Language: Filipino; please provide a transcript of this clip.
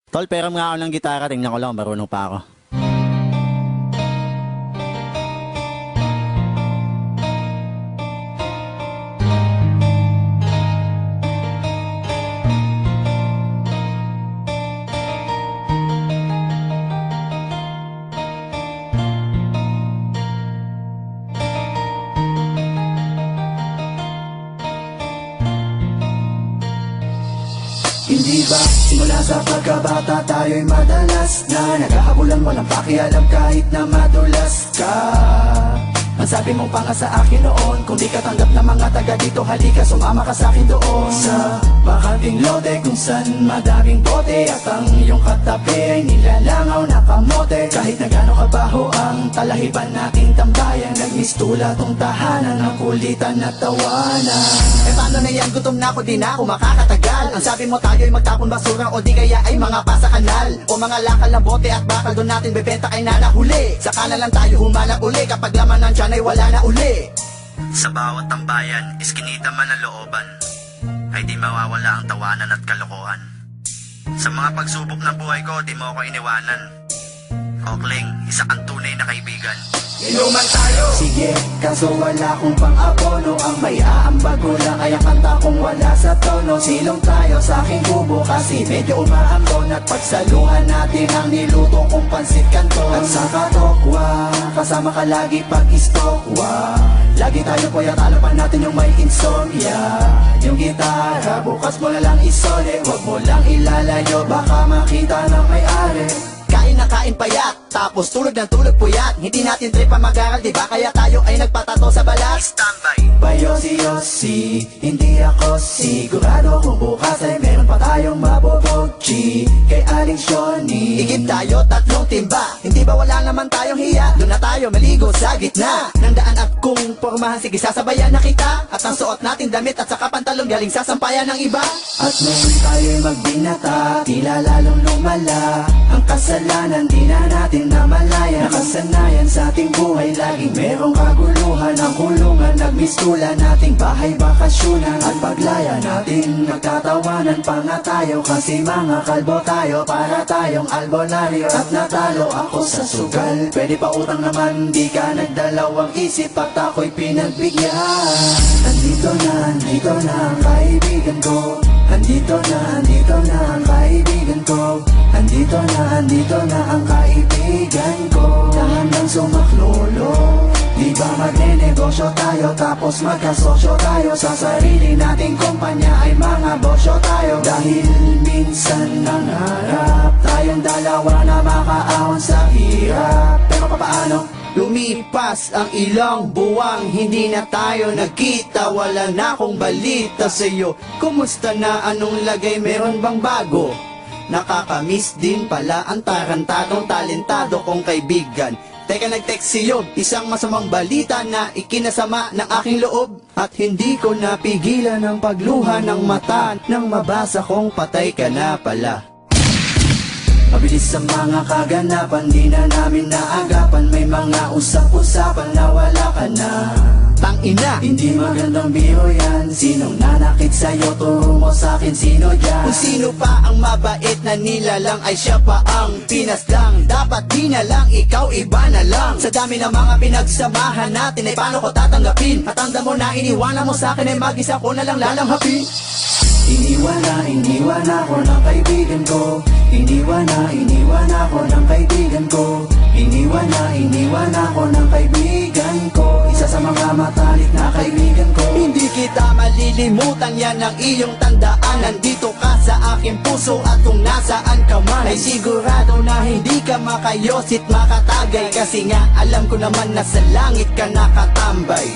Tol, pero nga ako ng gitara, tingnan ko lang, marunong pa ako. Hindi ba simula sa pagkabata tayo'y madalas na naghahabulan, walang pakialam kahit na madulas ka. Ang sabi mong panga sa akin noon, kung di ka tanggap na mga taga dito, halika sumama ka sa akin doon sa bakanting lote kung saan madaming bote at ang iyong katabi ay nilalangaw na kamote. Kahit na gano'ng kabaho ang talahiban nating tambayan, nagmistula tong tahanan ng kulitan at tawanan. Eh paano na yan, gutom na ako, di na ako makakatagal. Ang sabi mo tayo'y magtapon basura o di kaya ay mga pasa kanal o mga lakal ng bote at bakal doon natin bebenta kay nanahuli. Saka na lang tayo humanap uli kapag laman ng tiyan ay wala na uli. Sa bawat tambayan, iskinita man ang looban, ay di mawawala ang tawanan at kalokohan. Sa mga pagsubok ng buhay ko, di mo ako iniwanan. Okling, isa kang tunay na kaibigan. Inuman tayo! Sige, kaso wala kong pang-abono. Ang may aambag ko lang ay ang kanta kong wala sa tono. Silong tayo sa aking kubo kasi medyo umaambon. At pagsaluhan natin ang niluto kong pansit kanton. At sa katokwa, kasama ka lagi pag-istokwa. Lagi tayo puyat, alapan natin yung may insomnia. Yung gitara, bukas mo na lang isole. Huwag mo lang ilalayo, baka makita ng may-ari. Kain na kain payat, tapos tulog ng tulog puyat. Hindi natin trip ang mag-aral, diba? Kaya tayo ay nagpatato sa balat. Standby! Bayosi-yosi, hindi ako sigurado kung bukas ay meron pa tayong mabobog G kay Aling Shoni. Igib tayo, tatlong timba. Hindi ba wala naman tayong hiya? Doon na tayo maligo sa gitna ng daan at kung pormahan, sige sasabayan na kita. At ang suot natin damit at saka pantalong galing sa sampayan ng iba. At nung tayo'y magbinata, tila lalong lumala ang kasalanan, di na natin namalaya. Nakasanayan sa ating buhay, laging merong kaguluhan. Ang kulungan, nagmistula nating bahay bakasyunan. At paglaya natin, nagtatawanan pa nga tayo. Kasi mga kalbo tayo, para tayong albonaryo. At natalo ako sa sugal, pwede pa utang naman, di ka nagdalawang isip at ako'y pinagbigyan. Andito na ang kaibigan ko. Andito na ang kaibigan ko. Andito na ang kaibigan ko. Na hanggang sumaklolo. Di ba magne-negosyo tayo tapos magkasosyo tayo. Sa sarili nating kumpanya ay mga bosyo tayo. Dahil minsan nangarap tayong dalawa na makaawan sa hirap. Pero papaano? Lumipas ang ilang buwang, hindi na tayo nagkita. Wala na akong balita sa'yo. Kumusta na, anong lagay, meron bang bago? Nakakamiss din pala ang tarantadong talentado kong kaibigan. Teka, nag-text siyo, isang masamang balita na ikinasama ng aking loob. At hindi ko napigilan ang pagluha ng mata nang mabasa kong patay ka na pala. Mabilis sa mga kaganapan, di na namin naagapan. May mga usap-usapan na wala ka na. Tangina, hindi magandang biro yan. Sinong nanakit sa'yo, turo mo sa'kin sino yan. Kung sino pa ang mabait na nilalang ay siya pa ang pinaslang. Dapat di na lang, ikaw iba na lang. Sa dami ng mga pinagsamahan natin ay paano ko tatanggapin? At tanda mo na iniwanan mo sa'kin ay mag-isa ko na lang lalanghapin. Iniwan ako ng kaibigan ko. Iniwan ako ng kaibigan ko. Iniwan ako ng kaibigan ko. Isa sa mga matalik na kaibigan ko. Hindi kita malilimutan, yan ang iyong tandaan. Nandito ka sa aking puso at kung nasaan ka man ay sigurado na hindi ka makayosit makatagay. Kasi nga alam ko naman na sa langit ka nakatambay.